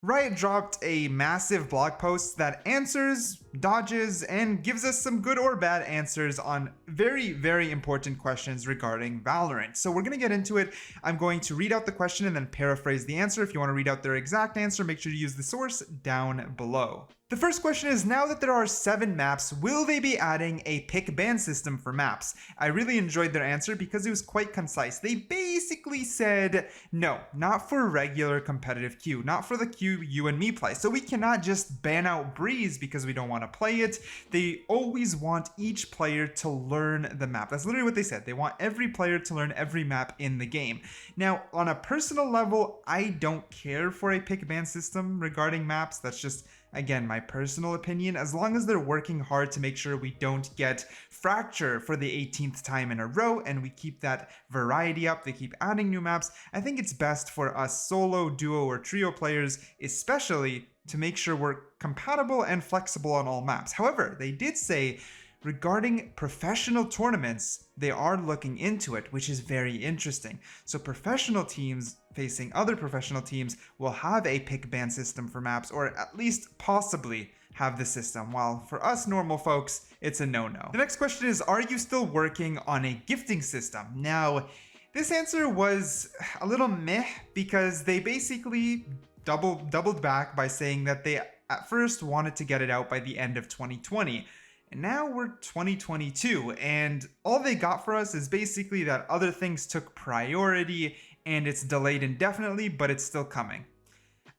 Riot dropped a massive blog post that answers, dodges, and gives us some good or bad answers on very, very important questions regarding Valorant. So we're going to get into it. I'm going to read out the question and then paraphrase the answer. If you want to read out their exact answer, make sure to use the source down below. The first question is, now that there are 7 maps, will they be adding a pick ban system for maps? I really enjoyed their answer because it was quite concise. They basically said, no, not for regular competitive queue, not for the queue you and me play. So we cannot just ban out Breeze because we don't want to play it. They always want each player to learn the map. That's literally what they said. They want every player to learn every map in the game. Now, on a personal level, I don't care for a pick ban system regarding maps. That's just, again, my personal opinion. As long as they're working hard to make sure we don't get Fracture for the 18th time in a row and we keep that variety up, they keep adding new maps, I think it's best for us solo, duo, or trio players, especially, to make sure we're compatible and flexible on all maps. However, they did say regarding professional tournaments, they are looking into it, which is very interesting. So professional teams facing other professional teams will have a pick ban system for maps, or at least possibly have the system, while for us normal folks, it's a no-no. The next question is, are you still working on a gifting system? Now, this answer was a little meh because they basically doubled back by saying that they at first wanted to get it out by the end of 2020. And now we're 2022, and all they got for us is basically that other things took priority and it's delayed indefinitely, but it's still coming.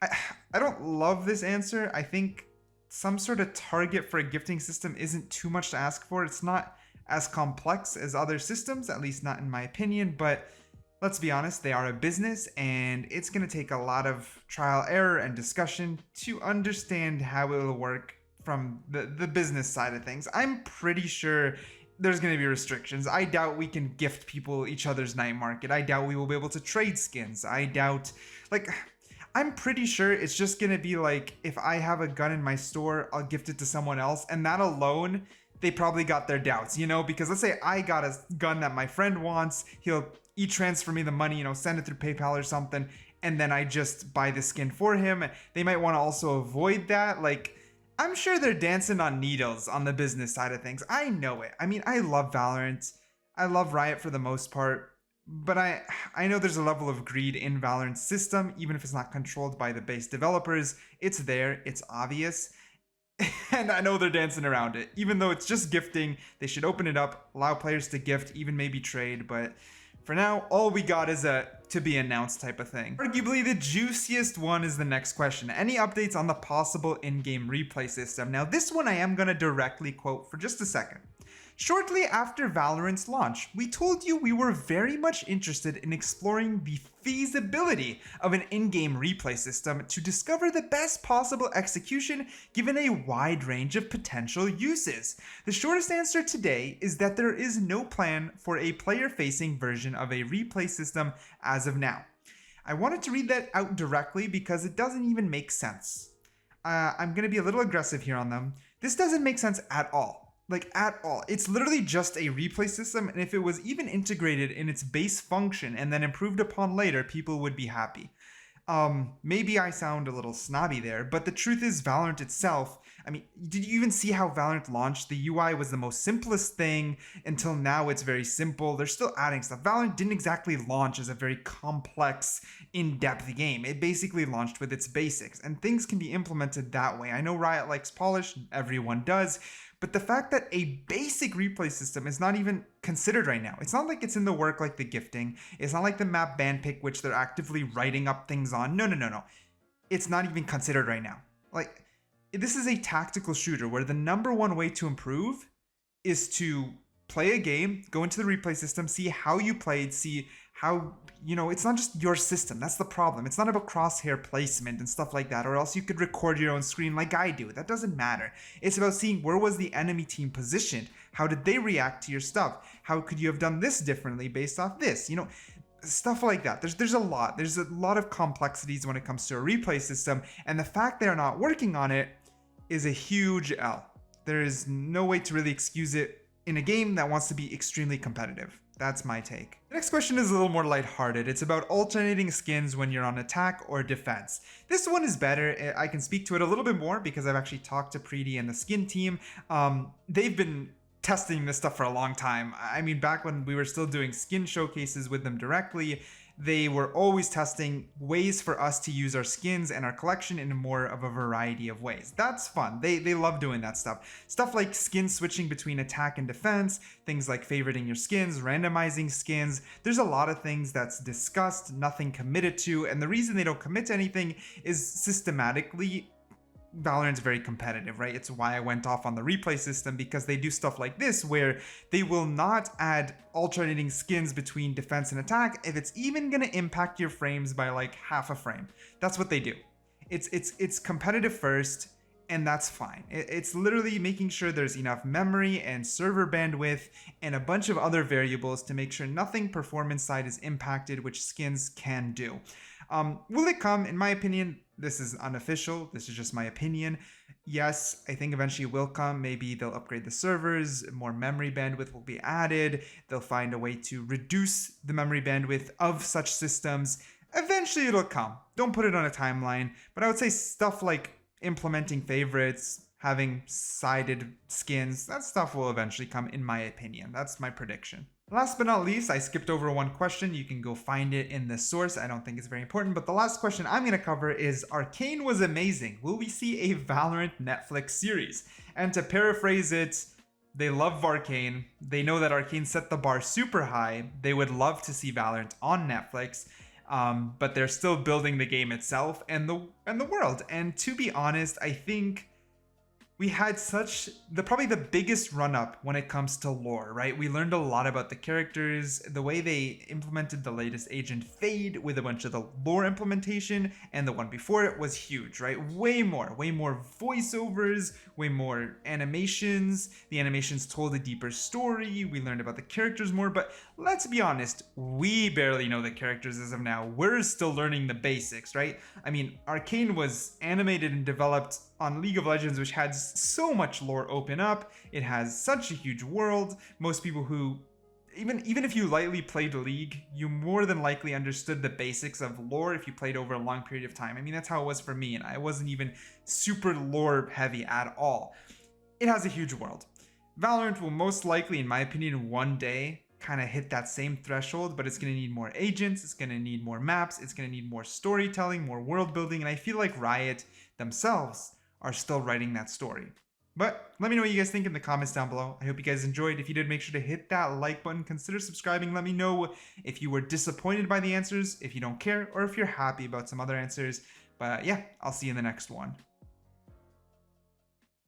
I don't love this answer. I think some sort of target for a gifting system isn't too much to ask for. It's not as complex as other systems, at least not in my opinion, but let's be honest, they are a business and it's going to take a lot of trial, error, and discussion to understand how it will work from the business side of things. I'm pretty sure there's going to be restrictions. I doubt we can gift people each other's night market. I doubt we will be able to trade skins. I doubt, I'm pretty sure it's just going to be like, if I have a gun in my store, I'll gift it to someone else. And that alone, they probably got their doubts, because let's say I got a gun that my friend wants, he'll e-transfer me the money, send it through PayPal or something, and then I just buy the skin for him. They might want to also avoid that. I'm sure they're dancing on needles on the business side of things. I know it. I mean, I love Valorant. I love Riot for the most part. But I know there's a level of greed in Valorant's system, even if it's not controlled by the base developers. It's there. It's obvious. And I know they're dancing around it. Even though it's just gifting, they should open it up, allow players to gift, even maybe trade. But for now, all we got is a to be announced type of thing. Arguably the juiciest one is the next question. Any updates on the possible in-game replay system? Now this one I am going to directly quote for just a second. Shortly after Valorant's launch, we told you we were very much interested in exploring the feasibility of an in-game replay system to discover the best possible execution given a wide range of potential uses. The shortest answer today is that there is no plan for a player-facing version of a replay system as of now. I wanted to read that out directly because it doesn't even make sense. I'm going to be a little aggressive here on them. This doesn't make sense at all. At all. It's literally just a replay system, and if it was even integrated in its base function and then improved upon later, people would be happy. Maybe I sound a little snobby there, but the truth is Valorant itself, I mean, did you even see how Valorant launched? The UI was the most simplest thing. Until now, it's very simple. They're still adding stuff. Valorant didn't exactly launch as a very complex, in-depth game. It basically launched with its basics, and things can be implemented that way. I know Riot likes polish, everyone does, but the fact that a basic replay system is not even considered right now. It's not like it's in the work like the gifting. It's not like the map ban pick, which they're actively writing up things on. No. It's not even considered right now. This is a tactical shooter where the number one way to improve is to play a game, go into the replay system, see how you played, see how, it's not just your system. That's the problem. It's not about crosshair placement and stuff like that, or else you could record your own screen like I do. That doesn't matter. It's about seeing where was the enemy team positioned? How did they react to your stuff? How could you have done this differently based off this? Stuff like that. There's a lot. There's a lot of complexities when it comes to a replay system, and the fact they're not working on it is a huge L. There is no way to really excuse it in a game that wants to be extremely competitive. That's my take. The next question is a little more lighthearted. It's about alternating skins when you're on attack or defense. This one is better. I can speak to it a little bit more because I've actually talked to Preety and the skin team. They've been testing this stuff for a long time. I mean, back when we were still doing skin showcases with them directly, they were always testing ways for us to use our skins and our collection in more of a variety of ways. That's fun. They love doing that stuff. Stuff like skin switching between attack and defense, things like favoriting your skins, randomizing skins. There's a lot of things that's discussed, nothing committed to, and the reason they don't commit to anything is systematically Valorant's very competitive, right? It's why I went off on the replay system, because they do stuff like this where they will not add alternating skins between defense and attack if it's even going to impact your frames by like half a frame. That's what they do. It's competitive first, and that's fine. It's literally making sure there's enough memory and server bandwidth and a bunch of other variables to make sure nothing performance side is impacted, which skins can do. Will it come? In my opinion, this is unofficial. This is just my opinion. Yes, I think eventually it will come. Maybe they'll upgrade the servers, more memory bandwidth will be added. They'll find a way to reduce the memory bandwidth of such systems. Eventually it'll come. Don't put it on a timeline, but I would say stuff like implementing favorites, having sided skins, that stuff will eventually come, in my opinion. That's my prediction. Last but not least, I skipped over one question. You can go find it in the source. I don't think it's very important, but the last question I'm going to cover is, Arcane was amazing. Will we see a Valorant Netflix series? And to paraphrase it, they love Arcane. They know that Arcane set the bar super high. They would love to see Valorant on Netflix. But they're still building the game itself and the world. And to be honest, I think we had probably the biggest run up when it comes to lore, right? We learned a lot about the characters, the way they implemented the latest Agent Fade with a bunch of the lore implementation, and the one before it was huge, right? Way more voiceovers, way more animations. The animations told a deeper story. We learned about the characters more, but let's be honest, we barely know the characters as of now. We're still learning the basics, right? I mean, Arcane was animated and developed on League of Legends, which had so much lore open up. It has such a huge world. Most people who, even if you lightly played League, you more than likely understood the basics of lore if you played over a long period of time. I mean, that's how it was for me, and I wasn't even super lore heavy at all. It has a huge world. Valorant will most likely, in my opinion, one day kind of hit that same threshold, but it's going to need more agents, it's going to need more maps, it's going to need more storytelling, more world building, and I feel like Riot themselves are still writing that story. But let me know what you guys think in the comments down below. I hope you guys enjoyed. If you did, make sure to hit that like button, consider subscribing. Let me know if you were disappointed by the answers, if you don't care, or if you're happy about some other answers. But yeah, I'll see you in the next one.